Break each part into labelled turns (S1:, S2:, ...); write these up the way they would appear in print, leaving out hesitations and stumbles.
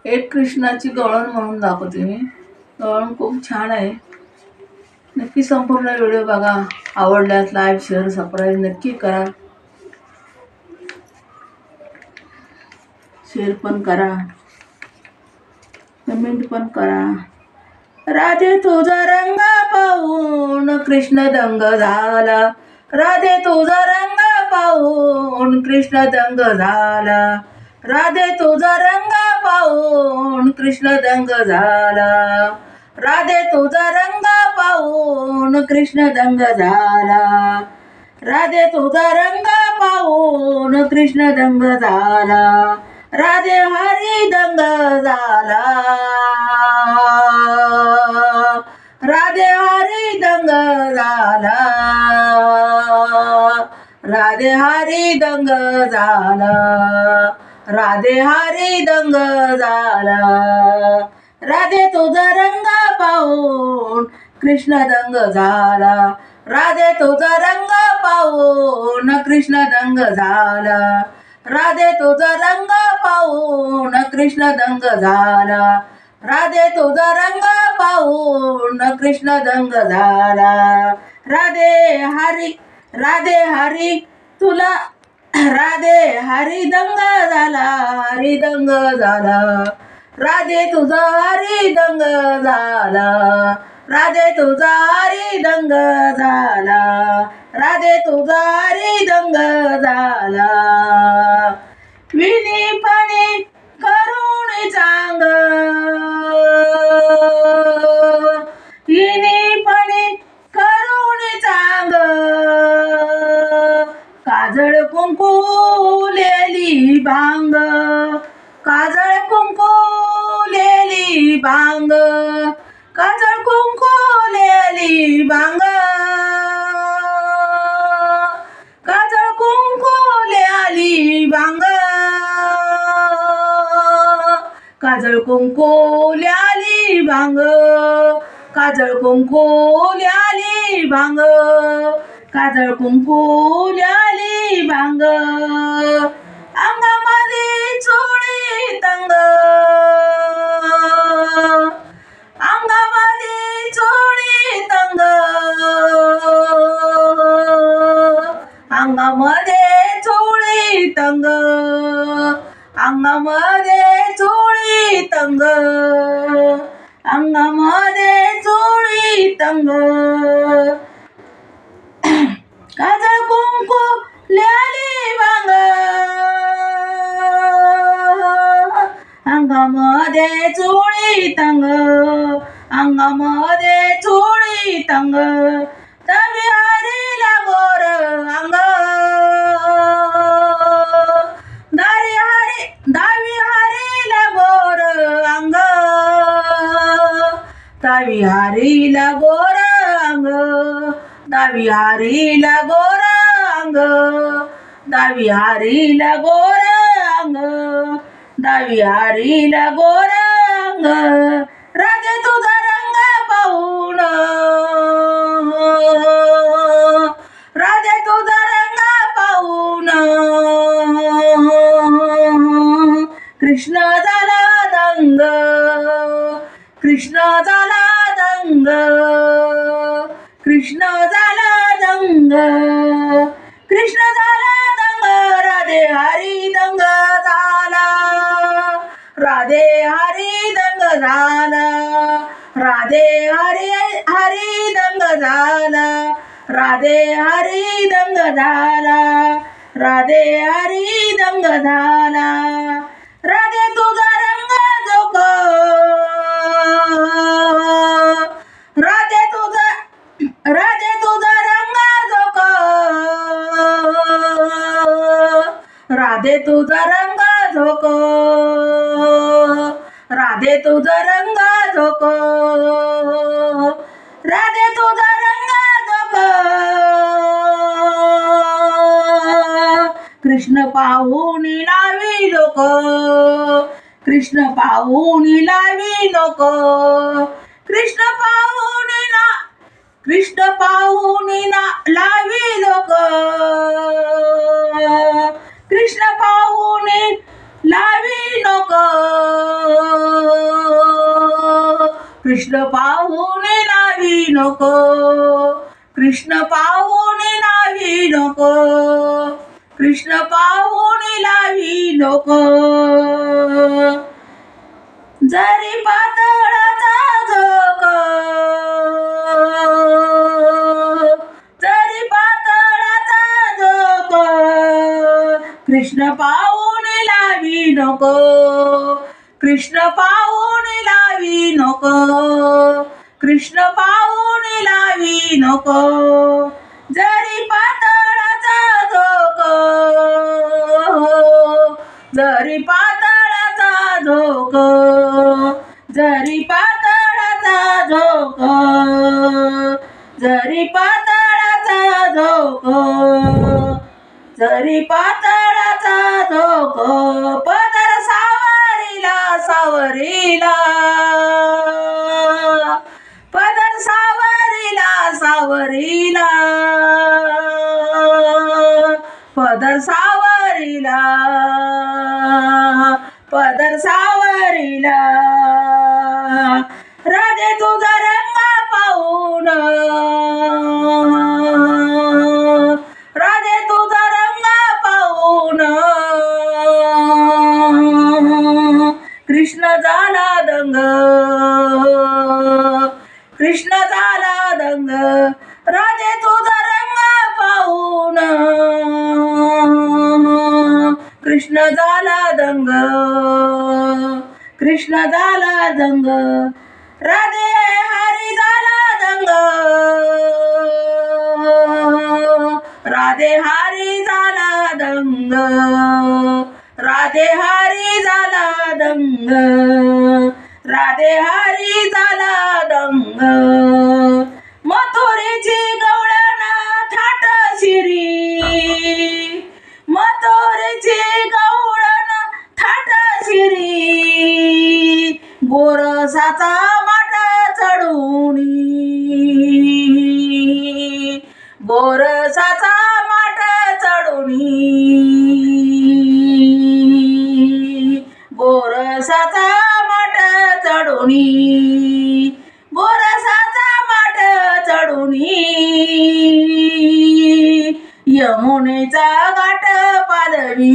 S1: एक कृष्णाची गवळण म्हणून दाखवते मी. गवळण खूप छान आहे. नक्की संपूर्ण व्हिडिओ बघा. आवडल्यास लाईक शेअर सबस्क्राईब नक्की करा. शेअर पण करा, कमेंट पण करा. राधे तुझा रंग पाहून कृष्ण दंग झाला. राधे तुझा रंग पाहून कृष्ण दंग झाला. राधे तुझा रंग पाहून कृष्ण दंग झाला. राधे तुझा रंग पाहून कृष्ण दंग झाला. राधे तुझा रंग पाहून कृष्ण दंग झाला. राधे हरी दंग झाला. राधे हरी दंग झाला. राधे हरी दंग झाला. राधे हरी दंग झाला. राधे तुझा रंग पाहून कृष्ण दंग झाला. राधे तुझा रंग पाहून कृष्ण दंग झाला. राधे तुझा रंग पाहून कृष्ण दंग झाला. राधे तुझा रंग पाहून कृष्ण दंग झाला. राधे हरी तुला राधे हरी दंग झाला. हरी दंग झाला. राधे तुझा हरी दंग झाला. राधे तुझा हरी दंग झाला. राधे तुझा हरी दंग झाला. विनीपणे करुणी चांग. विनीपणे करुणी चांग. काजळ कुंकू लेली भांग. काजळ कुंकू लेली भांग. काजळ कुंकू लेली भांग. काजळ कुंकू लेली भांग. काजळ कुंकू ल्याली भांग. काजळ कुंकू ल्याली भांग. काजळ कुंकू ल्याली भांग. अंगामध्ये चोळी तंग. अंगामध्ये चोळी तंग. अंगामध्ये चोळी तंग. अंगामध्ये चोळी तंग. अंगामध्ये चोळी तंग. काजळ कुंकू ल्याली भांग. अंगामध्ये चोळी तंग. अंगामध्ये चोळी तंग. दवी हरीला गोर अंग. दवी हरीला गोर अंग. दवी हरीला गोर अंग. दवी हरीला गोर अंग. दवी हरीला गोर अंग. दवी हरीला गोर अंग. राधे तुझा रंग पाहून. राधे तुझा रंग पाहून कृष्ण झाला दंग. कृष्ण झाला दंग. कृष्ण झाला दंग. कृष्ण झाला दंग. राधे हरी दंग झाला. राधे हरी दंग झाला. राधे हरी दंग झाला. राधे हरी दंग झाला. राधे हरी दंग झाला. राधे तुझा रंग जोक. राधे तुझा रंग जोक. राधे तुझा रंग झोक. राधे तुझा रंग झोक. राधे तुझा रंग झोक. कृष्ण पाहून लावी लोक. कृष्ण पाहून लावी लोक. कृष्ण पाहून लावी लोक. कृष्ण पाहून लावी लोक. कृष्ण पाहून नाही नको, कृष्ण पाहून नाही नको, कृष्ण पाहून लावी नको. जरी पातळाचा झोक, जरी पातळाचा झोक, कृष्ण पाहून लावी नको, कृष्ण पाहून लावी नको, कृष्ण पाहून लावी नको. जरी पातळाचा झोक, जरी पातळाचा झोक, जरी पातळाचा झोक, जरी पातळाचा झोक, जरी पातळाचा झोक. पदर सावरीला सावरीला, पदर सावरीला सावरीला, पदर सावरीला, पदर सावरीला. राधे तुझा रंग पाहून, राधे तुझा रंग पाहून, कृष्ण झाला दंग, कृष्ण झाला दंग. राधे तुझा रंग पाहून, कृष्ण झाला दंग, कृष्ण झाला दंग. राधे हरी झाला दंग, राधे हरी झाला दंग, राधे हरी झाला दंग, राधे हरी झाला दंग. मथुरेची गवळण थाट शिरी, मथुरेची गवळण थाट शिरी, गोरसाचा माट चढूनी, गोरसाचा माट चढूनी, गोरसाचा माट चढूनी, गोरसाचा माट चढूनी. यमुनेचा घाट पालवी,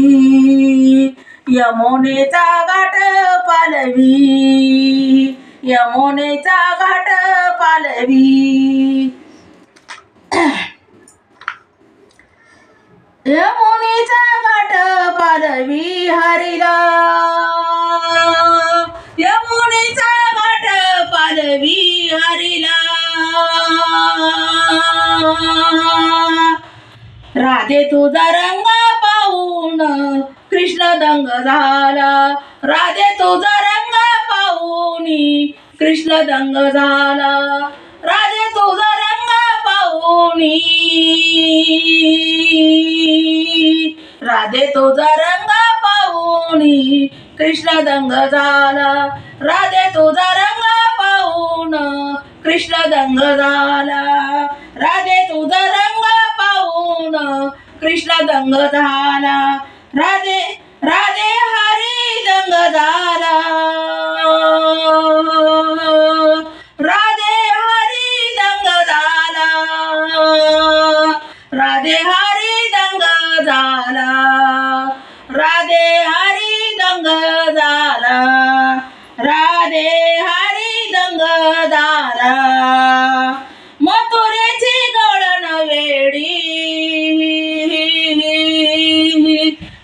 S1: यमुनेचा घाट पालवी, यमुनेचा घाट पालवी. यमुनेचा घाट पालवी हरिला, यमुनेचा घाट पालवी हरिला. राधे तुझा रंग पाहून कृष्ण दंग झाला, राधे तुझा रंग पाहून कृष्ण दंग झाला, राधे तुझा रंग पाहून, राधे तुझा रंग पाहून कृष्ण दंग झाला, राधे तुझा रंग पाहून कृष्ण दंग झाला, राधे तुझा रंग पाहून कृष्ण दंग झाला. राधे राधे हरी दंग झाला, राधे हरी दंग झाला, राधे हरी दंग झाला, राधे हरी दंग झाला, राधे हरी दंग झाला. मथुरेची गवळण वेडी,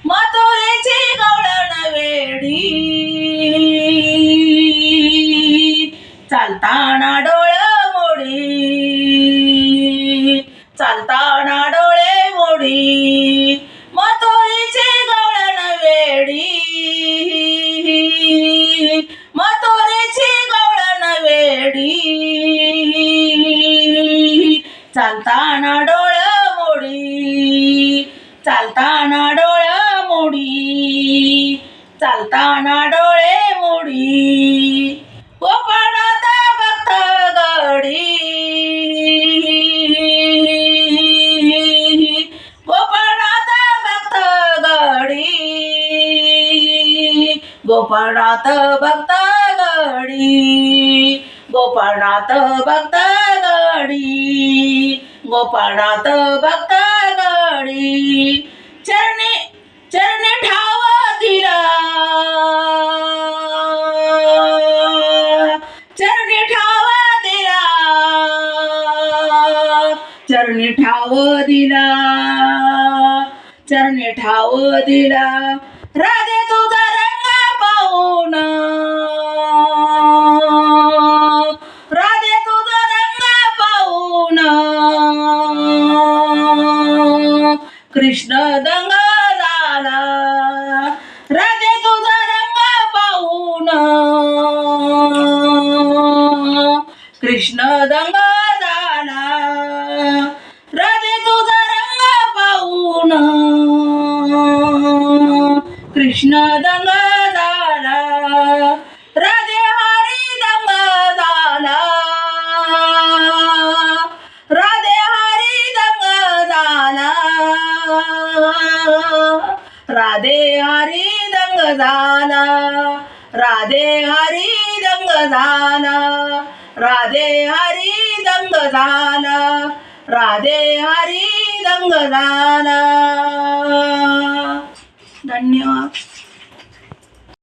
S1: मथुरेची गवळण वेडी, चालताना डोळे मोडी, चालताना डोळे मोडी, मथुरेची गवळण वेडी, मथुरेची गवळण वेडी, चालताना डोळे मोडी, चालताना डोळे मोडी, चालताना डोळे मोडी. गोपाळनाथ भक्त गडी, गोपाळनाथ भक्त गडी, गोपाळनाथ भक्त गडी, गोपाळनाथ भक्त गडी, गोपाळनाथ भक्त गडी, चरणी चरणी ठाव दिला, चरणी ठाव दिला, चरणी ठाव दिला, चरणी ठाव दिला, राधे तुझा रंग पाहून, राधे तुझा रंग पाहून, कृष्ण दंग झाला, राधे तुझा रंग पाहून, कृष्ण दंग झाला, राधे तुझा रंग पाहून, कृष्ण दंग झाला, राधे हरी दंग झाला, राधे हरी दंग झाला, राधे हरी दंग झाला, राधे हरी दंग झाला, राधे हरी दंग झाला, राधे हरी दंग झाला. धन्यवाद.